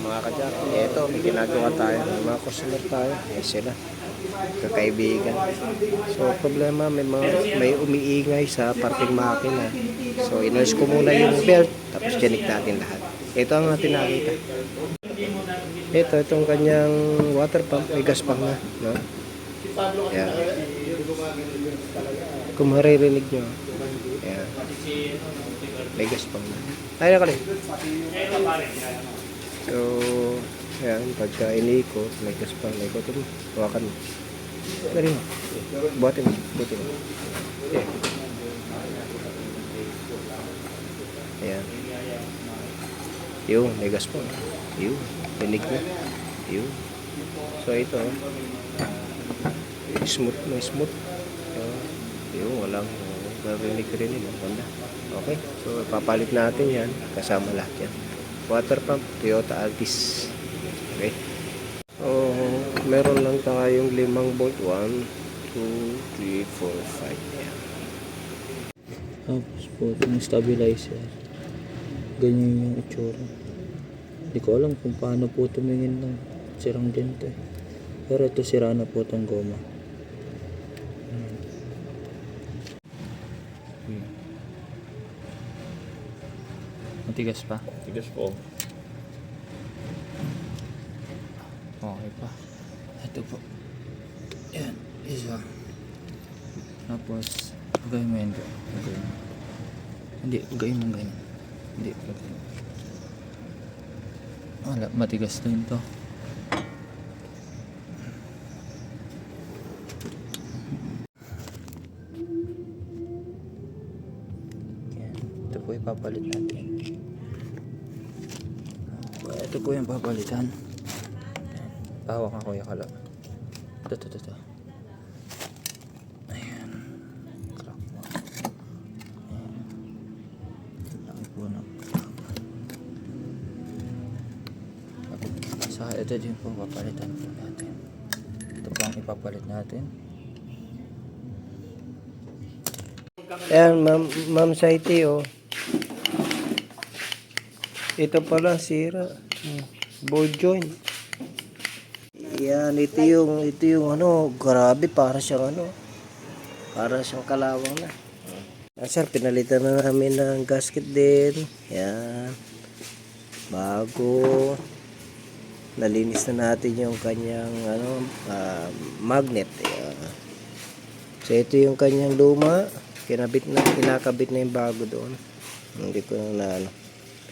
mga kadyar. Ito, may ginagawa tayo. Mga customer tayo. Yan sila. Kakaibigan. So, problema, may umiingay sa parking makina. So, inoise ko muna yung belt. Tapos, connect natin lahat. Ito ang ating nakita. Itong kanyang water pump. May gas pump na. No? Yan. Kung maririnig nyo. Yan. May gas pump na. Ay, nakali. So, yan. Pagka iniikot, may gas pump. May ikot mo. Hawakan mo. Dali mo. Buhatin mo. Buhatin mo. Okay. Ayan. Yung, may gas pump. Yung. Pinig na. Yung. So, ito. Smooth na smooth. Yung, walang marinig rin yun. Ganda. Okay. So, papalit natin yan. Kasama lahat yan. Water pump, Toyota Altis. Okay. So, meron lang tayong 5 bolt. 1, 2, 3, 4, 5. Yan. Tapos po, itong stabilizer. Ganyan yung itsura. Hindi ko alam kung paano po tumingin ng sirang dente. Pero ito sira na po itong goma. Matigas pa? Tigas po. Okay pa. Ito po. Yan. Isa. Tapos, gawin mo yun. Hindi, gawin mo ganyan. Hindi, gawin. Wala, matigas din to. Yan. Ito po ipapalit natin. Ito po yung papalitan. Pahawak ako yung kala. Ito. Ayan. Crack mo. Ayan. Laki po na. Saka ito din po papalitan po natin. Ito po ang ipapalit natin. Ayan, Ma'am Saiti, oh. Ito pala, sira. Ball joint. Yan, ito yung ano, grabe, para siyang kalawang na. Sir, pinalitan na namin ng gasket din. Yan. Bago. Nalinis na natin yung kanyang magnet. Yan. So, ito yung kanyang luma. Kinakabit na yung bago doon. Hindi ko na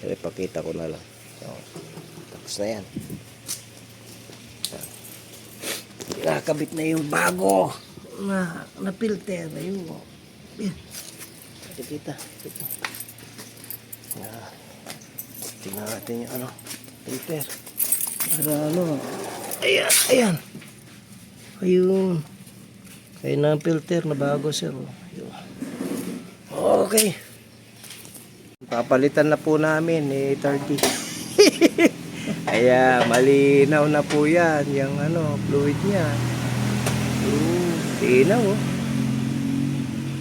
pero ipakita ko na lang. So, tapos na yan. Kinakabit na yung bago na filter. Ayun. Yan. Kita. Tingnan natin yung filter. Para ayan. Ayun. Ayun na ang filter na bago, sir. Ayun. Okay. Papalitan na po namin 30. Kaya malinaw na po yan yung fluid niya. Linaw, oh.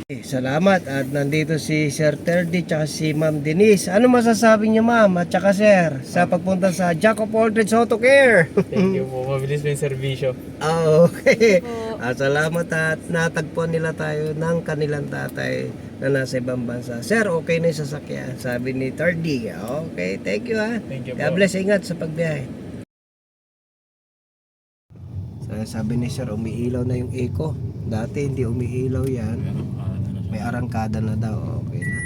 Salamat at nandito si Sir Terdy tsaka si Ma'am Denise. Ano masasabi niyo, Ma'am at tsaka Sir sa pagpunta sa Jack of all trades Auto Care? Thank you po. Mabilis po yung servisyo. Okay. Salamat at natagpuan nila tayo ng kanilang tatay na nasa ibang bansa. Sir, okay na yung sasakyan. Sabi ni Terdy. Okay, thank you, ha. Thank you po. God bless, ingat sa pagbiyahe. Sabi ni Sir, umiilaw na yung eco. Dati hindi umiilaw yan. May arangkada na daw. Okay na.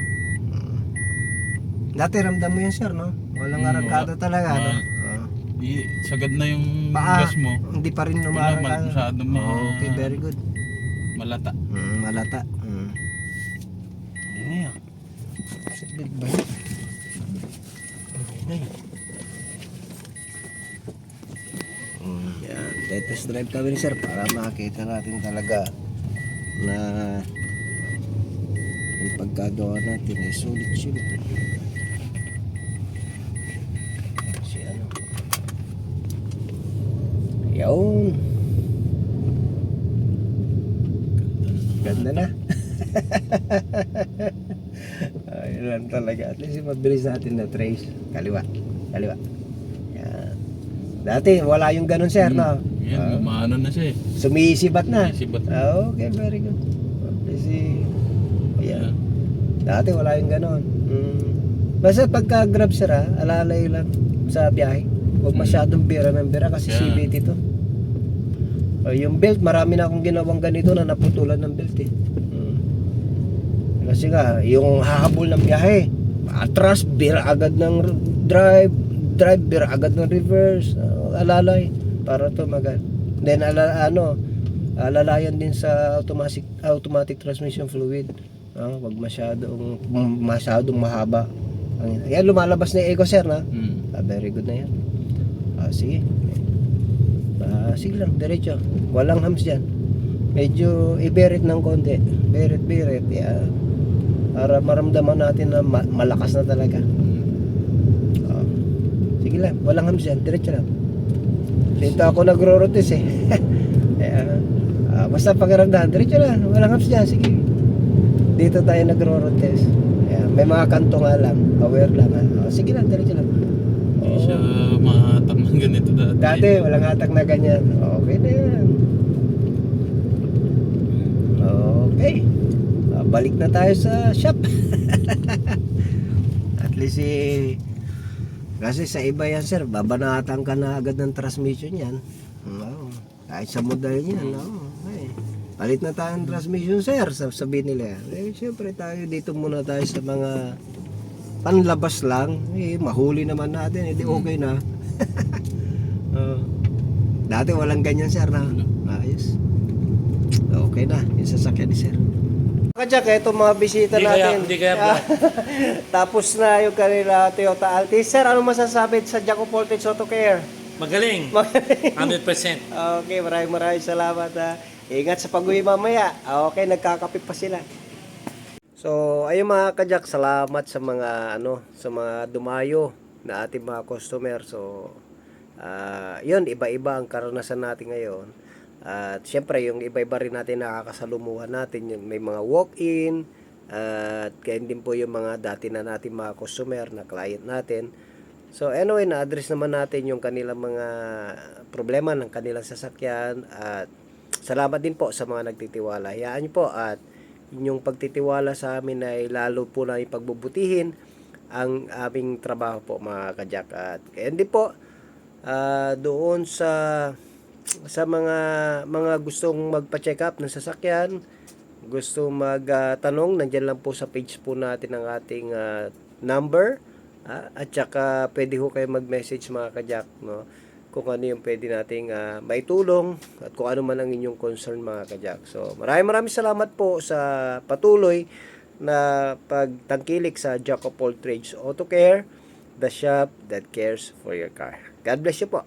Dati ramdam mo yan, Sir, no? Walang arangkada talaga, no? Sagad na yung Paa, gas mo. hindi pa rin Wala, umarangkada. masyadong Okay, very good. malata. Malata. Ano yan? Saglit ba yun? Okay. Yan. Test drive kami ni Sir para makita natin talaga na yung pagkagawa natin ay sulit. Si ano? Yun. Ganda na. Ayun lang talaga. At least mabilis natin na trace. Kaliwa. Yan. Dati, wala yung ganun, sir, no? Yan, umaano na siya eh. Sumisibat na. Sumisibat. Okay, very good. Kasi, ayan. Dati, wala yung ganun. Basta pagka grab, sir, alalay lang sa biyahe. Huwag masyadong bira ng bira kasi Yeah. CVT to. Yung belt, marami na akong ginawang ganito na naputulan ng belt eh. Kasi nga, yung hahabol ng biyahe, atras, bira agad ng drive, bira agad ng reverse, alalay, para tumagal. Then, alalayan din sa automatic transmission fluid. Wag masyadong mahaba. Yan, lumalabas na yung eco, sir, na? Very good na yan. Sige. Sige lang, diretso. Walang hams dyan. Medyo i-berit ng konti. Berit. Yeah. Para maramdaman natin na malakas na talaga. Sige lang, walang hams dyan. Diretso lang. Sinto ako nagro-rotis eh. Basta pakiramdaman, diretso lang. Walang hams dyan. Sige. Dito tayo nagro-rotis. May mga kanto nga lang. Aware lang. Sige lang, diretso lang. Hindi siya mahatak ng ganito dati. Dati, walang hatak na ganyan. Okay na yan. Okay. Balik na tayo sa shop. At least kasi sa iba yan, sir, babanatan ka na agad ng transmission yan. Kahit sa model yan. Okay. Palit na tayo ng transmission, sir, sabihin nila. Siyempre tayo, dito muna tayo sa mga panlabas lang. Mahuli naman natin, hindi okay na. Dati walang ganyan, sir, na ayos. Okay na, yung sasakyan ni sir. Kajak, itong mga bisita natin. Hindi kaya Tapos na yung kanila Toyota Altis. Sir, ano masasabi sa Jaco Voltage Auto Care? magaling. 100%. Okay, maraming salamat. Ingat sa pag-uwi mamaya. Okay, nagkakape pa sila. So, ayun mga kajak, salamat sa mga sa mga dumayo na ating mga customer. So, yun, iba-iba ang karanasan natin ngayon. At syempre, yung iba-iba rin natin nakakasalumuhan natin, yung may mga walk-in, at kaya din po yung mga dati na natin mga customer na client natin. So anyway, na-address naman natin yung kanilang mga problema ng kanilang sasakyan, at salamat din po sa mga nagtitiwala. Hayaan nyo po, at inyong pagtitiwala sa amin ay lalo po na ipagbubutihin ang aming trabaho po mga kajak. At kaya din po, doon sa mga gustong magpa-check up ng sasakyan, gusto magtanong, nandiyan lang po sa page po natin ang ating number, at saka pwede ho kayo mag-message mga kajak, no, kung ano yung pwede nating maitulong at kung ano man ang inyong concern mga kajak. So maraming salamat po sa patuloy na pagtangkilik sa Jaco Voltage Auto Care, the shop that cares for your car. God bless you po.